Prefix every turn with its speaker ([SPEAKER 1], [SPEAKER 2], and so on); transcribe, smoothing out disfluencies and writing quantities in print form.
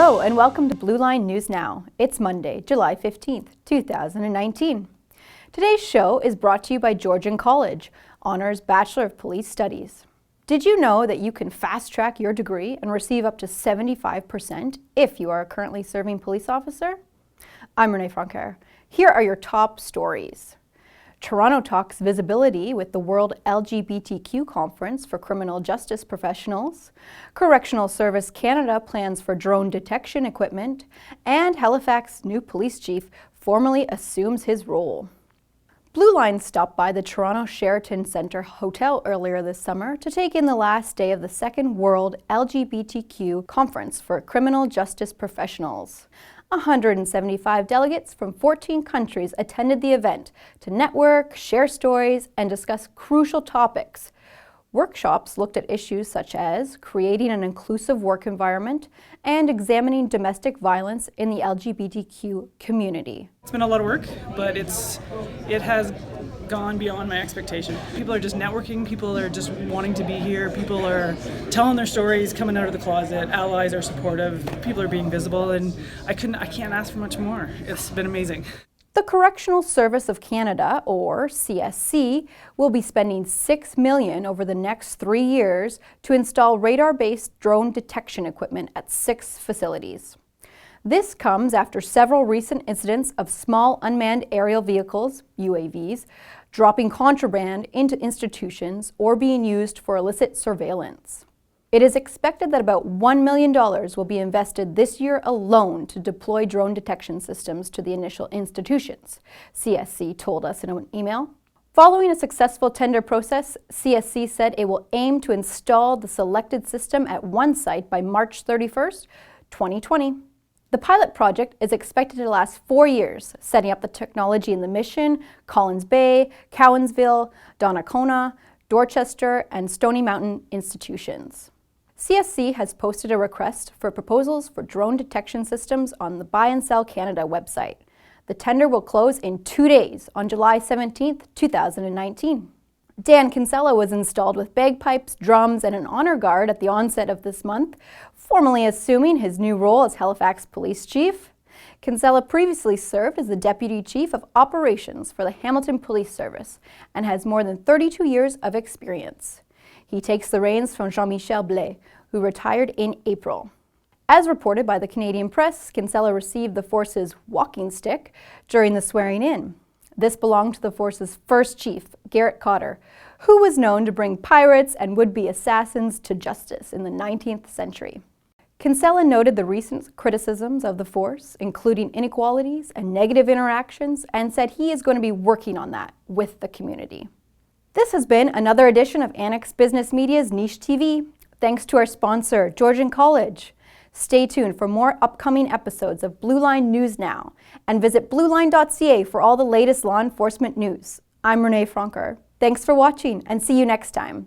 [SPEAKER 1] Hello and welcome to Blue Line News Now. It's Monday, July 15th, 2019. Today's show is brought to you by Georgian College, Honors Bachelor of Police Studies. Did you know that you can fast-track your degree and receive up to 75% if you are a currently serving police officer? I'm Renee Francoeur. Here are your top stories. Toronto talks visibility with the World LGBTQ Conference for criminal justice professionals. Correctional Service Canada plans for drone detection equipment. And Halifax new police chief formally assumes his role. Blue Line stopped by the Toronto Sheraton Centre Hotel earlier this summer to take in the last day of the second World LGBTQ Conference for criminal justice professionals. 175 delegates from 14 countries attended the event to network, share stories, and discuss crucial topics. Workshops looked at issues such as creating an inclusive work environment and examining domestic violence in the LGBTQ community.
[SPEAKER 2] It's been a lot of work, but it has gone beyond my expectation. People are just networking, people are just wanting to be here, people are telling their stories, coming out of the closet, allies are supportive, people are being visible, and I can't ask for much more. It's been amazing.
[SPEAKER 1] The Correctional Service of Canada, or CSC, will be spending $6 million over the next 3 years to install radar-based drone detection equipment at 6 facilities. This comes after several recent incidents of small unmanned aerial vehicles, UAVs, dropping contraband into institutions or being used for illicit surveillance. It is expected that about $1 million will be invested this year alone to deploy drone detection systems to the initial institutions, CSC told us in an email. Following a successful tender process, CSC said it will aim to install the selected system at one site by March 31st, 2020. The pilot project is expected to last 4 years, setting up the technology in the Mission, Collins Bay, Cowansville, Donnacona, Dorchester, and Stony Mountain institutions. CSC has posted a request for proposals for drone detection systems on the Buy and Sell Canada website. The tender will close in 2 days on July 17th, 2019. Dan Kinsella was installed with bagpipes, drums, and an honor guard at the onset of this month, formally assuming his new role as Halifax Police Chief. Kinsella previously served as the Deputy Chief of Operations for the Hamilton Police Service and has more than 32 years of experience. He takes the reins from Jean-Michel Blais, who retired in April. As reported by the Canadian press, Kinsella received the force's walking stick during the swearing-in. This belonged to the force's first chief, Garrett Cotter, who was known to bring pirates and would-be assassins to justice in the 19th century. Kinsella noted the recent criticisms of the force, including inequalities and negative interactions, and said he is going to be working on that with the community. This has been another edition of Annex Business Media's Niche TV. Thanks to our sponsor, Georgian College. Stay tuned for more upcoming episodes of Blue Line News Now, and visit blueline.ca for all the latest law enforcement news. I'm Renee Francoeur. Thanks for watching, and see you next time.